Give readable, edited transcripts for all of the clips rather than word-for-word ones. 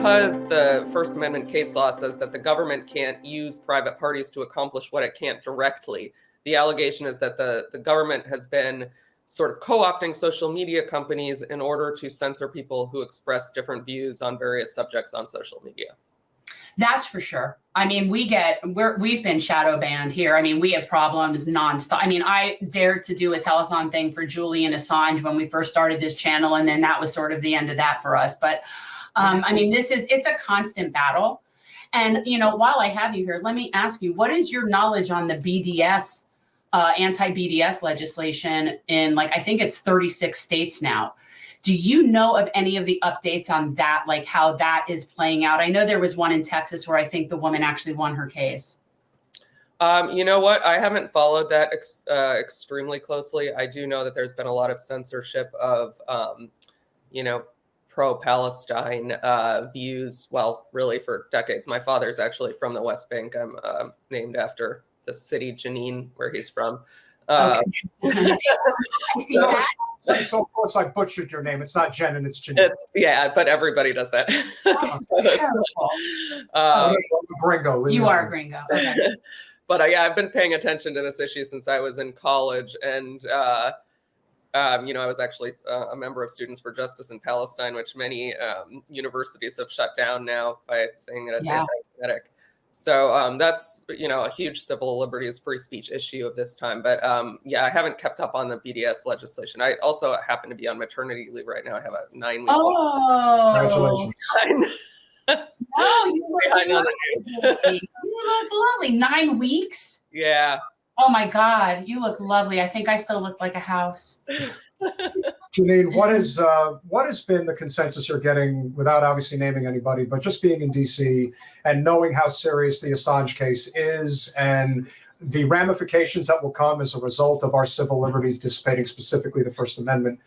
because the First Amendment case law says that the government can't use private parties to accomplish what it can't directly, the allegation is that the government has been sort of co-opting social media companies in order to censor people who express different views on various subjects on social media. That's for sure. I mean, we've been shadow banned here. I mean, we have problems nonstop. I mean, I dared to do a telethon thing for Julian Assange when we first started this channel, and then that was sort of the end of that for us. But I mean, it's a constant battle. And, you know, while I have you here, let me ask you, what is your knowledge on the BDS, anti-BDS legislation in, like, I think it's 36 states now. Do you know of any of the updates on that, like how that is playing out? I know there was one in Texas where I think the woman actually won her case. You know what? I haven't followed that extremely closely. I do know that there's been a lot of censorship of, you know, pro-Palestine views. Well, really for decades. My father's actually from the West Bank. I'm named after the city Jenin, where he's from. Okay. So of course I butchered your name. It's not Jenin, it's Jenin. Yeah, but everybody does that. Gringo. You are a gringo. Okay. But yeah, I've been paying attention to this issue since I was in college, and you know, I was actually a member of Students for Justice in Palestine, which many universities have shut down now by saying that it's anti-Semitic. So that's, you know, a huge civil liberties, free speech issue of this time. But yeah, I haven't kept up on the BDS legislation. I also happen to be on maternity leave right now. I have a 9-week. Oh, congratulations! Oh, you look lovely. You look lovely. 9 weeks? Yeah. Oh my God, you look lovely. I think I still look like a house. Jenin, what has been the consensus you're getting, without obviously naming anybody, but just being in DC and knowing how serious the Assange case is and the ramifications that will come as a result of our civil liberties dissipating, specifically the First Amendment?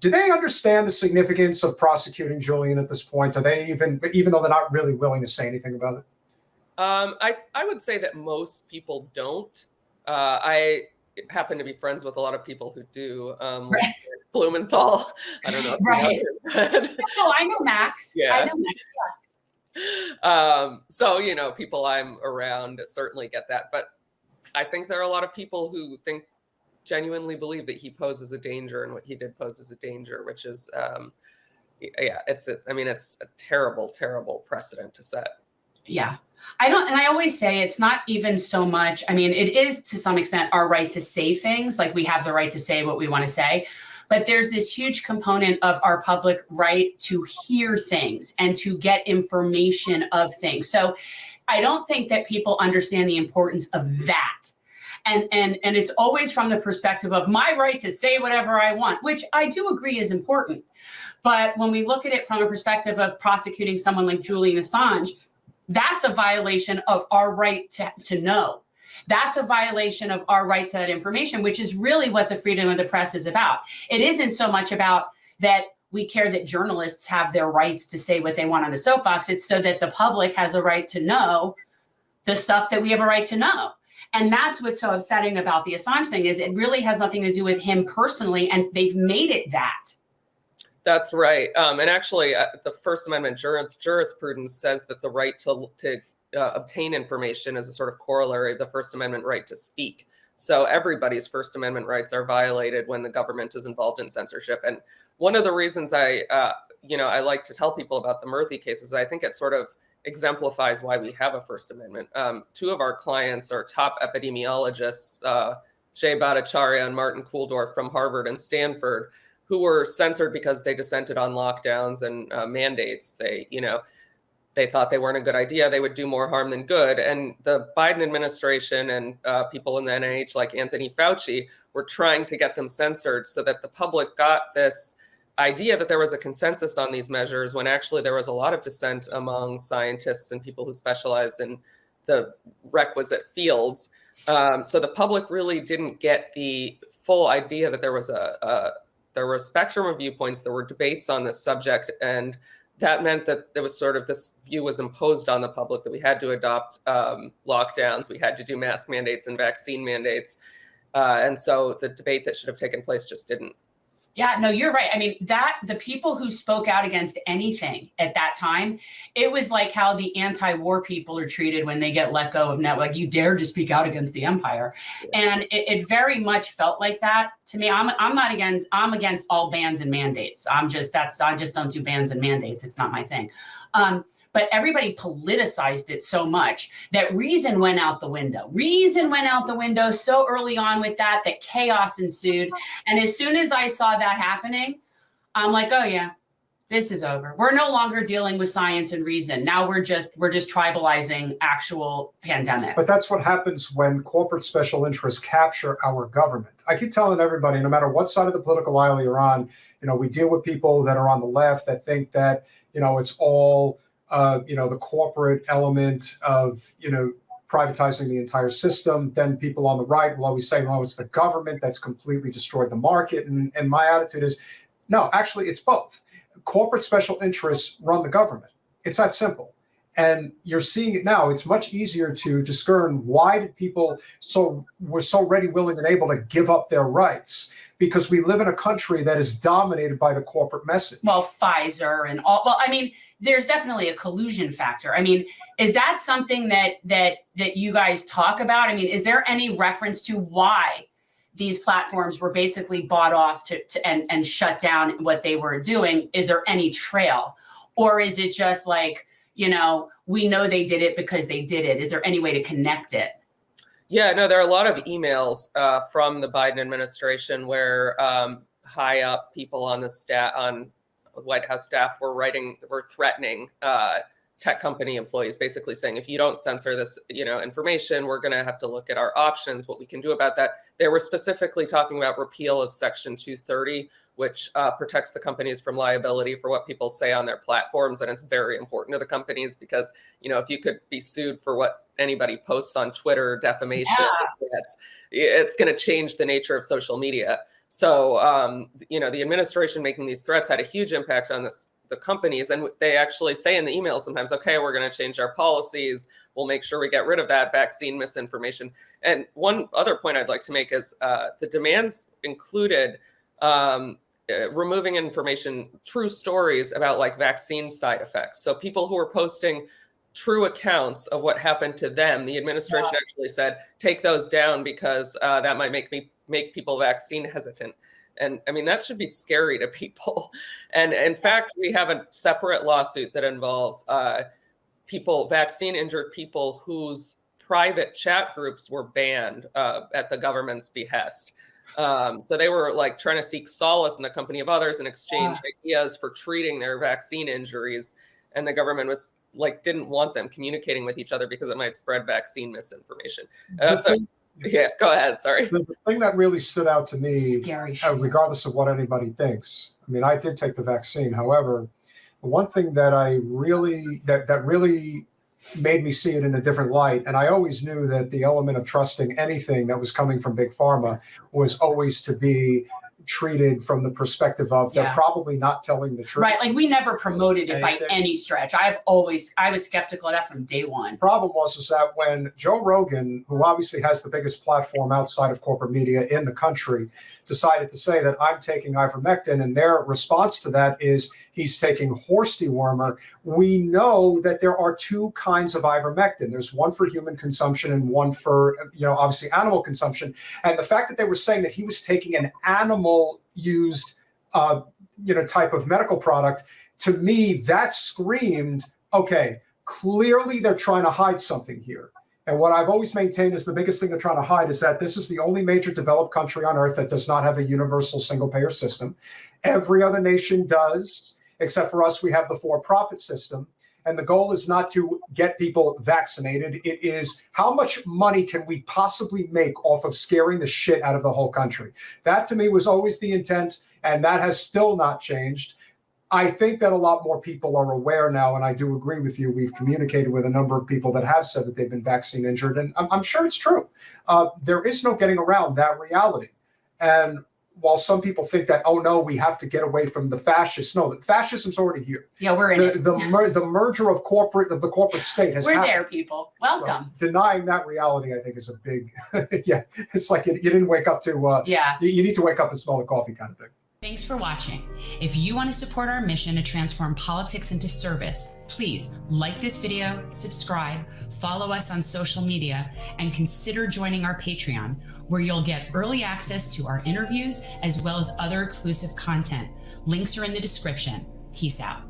Do they understand the significance of prosecuting Julian at this point? Do they even though they're not really willing to say anything about it? I would say that most people don't. I happen to be friends with a lot of people who do, like Blumenthal. I don't know if right. You know him, no, I know Max. Yeah. I know Max. So, you know, people I'm around certainly get that. But I think there are a lot of people who genuinely believe that he poses a danger, and what he did poses a danger, which is, yeah, it's a terrible, terrible precedent to set. Yeah. And I always say it's not even so much, I mean, it is to some extent our right to say things, like we have the right to say what we want to say, but there's this huge component of our public right to hear things and to get information of things. So I don't think that people understand the importance of that. And it's always from the perspective of my right to say whatever I want, which I do agree is important. But when we look at it from a perspective of prosecuting someone like Julian Assange, that's a violation of our right to know. That's a violation of our right to that information, which is really what the freedom of the press is about. It isn't so much about that we care that journalists have their rights to say what they want on the soapbox. It's so that the public has a right to know the stuff that we have a right to know. And that's what's so upsetting about the Assange thing, is it really has nothing to do with him personally, and they've made it that. That's right. And actually, the First Amendment jurisprudence says that the right to obtain information is a sort of corollary of the First Amendment right to speak. So everybody's First Amendment rights are violated when the government is involved in censorship. And one of the reasons I like to tell people about the Murthy case is I think it sort of exemplifies why we have a First Amendment. Two of our clients are top epidemiologists, Jay Bhattacharya and Martin Kulldorff from Harvard and Stanford, who were censored because they dissented on lockdowns and mandates. They thought they weren't a good idea. They would do more harm than good. And the Biden administration and people in the NIH like Anthony Fauci were trying to get them censored so that the public got this idea that there was a consensus on these measures, when actually there was a lot of dissent among scientists and people who specialize in the requisite fields. So the public really didn't get the full idea that there was there were a spectrum of viewpoints, there were debates on this subject, and that meant that there was sort of this view was imposed on the public that we had to adopt lockdowns, we had to do mask mandates and vaccine mandates. And so the debate that should have taken place just didn't. Yeah, no, you're right. I mean, the people who spoke out against anything at that time, it was like how the anti-war people are treated when they get let go of net. Like, you dared to speak out against the empire. Yeah. And it very much felt like that to me. I'm against all bans and mandates. I just don't do bans and mandates. It's not my thing. But everybody politicized it so much that reason went out the window. Reason went out the window so early on with that chaos ensued. And as soon as I saw that happening, I'm like, oh yeah, this is over. We're no longer dealing with science and reason. Now we're just tribalizing actual pandemic. But that's what happens when corporate special interests capture our government. I keep telling everybody, no matter what side of the political aisle you're on, we deal with people that are on the left that think that, it's all the corporate element of, privatizing the entire system. Then people on the right will always say, well, it's the government that's completely destroyed the market. And my attitude is, no, actually, it's both. Corporate special interests run the government. It's that simple. And you're seeing it now. It's much easier to discern why did people were so ready, willing, and able to give up their rights, because we live in a country that is dominated by the corporate message. Well, Pfizer and all. Well, I mean, there's definitely a collusion factor. I mean, is that something that you guys talk about? I mean, is there any reference to why these platforms were basically bought off and shut down what they were doing? Is there any trail, or is it just like, we know they did it because they did it? Is there any way to connect it? Yeah, no, there are a lot of emails from the Biden administration where high up people on the White House staff were threatening tech company employees, basically saying, if you don't censor this, information, we're going to have to look at our options, what we can do about that. They were specifically talking about repeal of Section 230, which protects the companies from liability for what people say on their platforms. And it's very important to the companies because, if you could be sued for what anybody posts on Twitter, defamation, it's going to change the nature of social media. So, the administration making these threats had a huge impact on the companies. And they actually say in the email sometimes, okay, we're going to change our policies. We'll make sure we get rid of that vaccine misinformation. And one other point I'd like to make is the demands included removing information, true stories about like vaccine side effects. So people who are posting true accounts of what happened to them, the administration actually said, take those down because that might make people vaccine hesitant. And I mean, that should be scary to people. And in fact, we have a separate lawsuit that involves vaccine injured people whose private chat groups were banned at the government's behest. So they were like trying to seek solace in the company of others and exchange ideas for treating their vaccine injuries. And the government was didn't want them communicating with each other because it might spread vaccine misinformation. Yeah, go ahead. Sorry. The thing that really stood out to me, regardless of what anybody thinks, I mean, I did take the vaccine. However, one thing that that really made me see it in a different light, and I always knew that the element of trusting anything that was coming from Big Pharma was always to be treated from the perspective of they're probably not telling the truth. Right. Like, we never promoted it by any stretch. I was skeptical of that from day one. The problem was that when Joe Rogan, who obviously has the biggest platform outside of corporate media in the country, decided to say that I'm taking ivermectin, and their response to that is he's taking horse dewormer. We know that there are two kinds of ivermectin. There's one for human consumption and one for, obviously animal consumption. And the fact that they were saying that he was taking an animal used, type of medical product, to me, that screamed, okay, clearly they're trying to hide something here. And what I've always maintained is the biggest thing they're trying to hide is that this is the only major developed country on earth that does not have a universal single-payer system. Every other nation does, except for us, we have the for-profit system. And the goal is not to get people vaccinated. It is how much money can we possibly make off of scaring the shit out of the whole country. That, to me, was always the intent, and that has still not changed. I think that a lot more people are aware now, and I do agree with you. We've communicated with a number of people that have said that they've been vaccine injured, and I'm sure it's true. There is no getting around that reality. And while some people think that, oh no, we have to get away from the fascists, no, the fascism's already here. Yeah, we're in it. The merger of the corporate state has happened. We're there, people. Welcome. So denying that reality, I think, is a big, it's like you didn't wake up to, you need to wake up and smell the coffee kind of thing. Thanks for watching. If you want to support our mission to transform politics into service, please like this video, subscribe, follow us on social media, and consider joining our Patreon, where you'll get early access to our interviews as well as other exclusive content. Links are in the description. Peace out.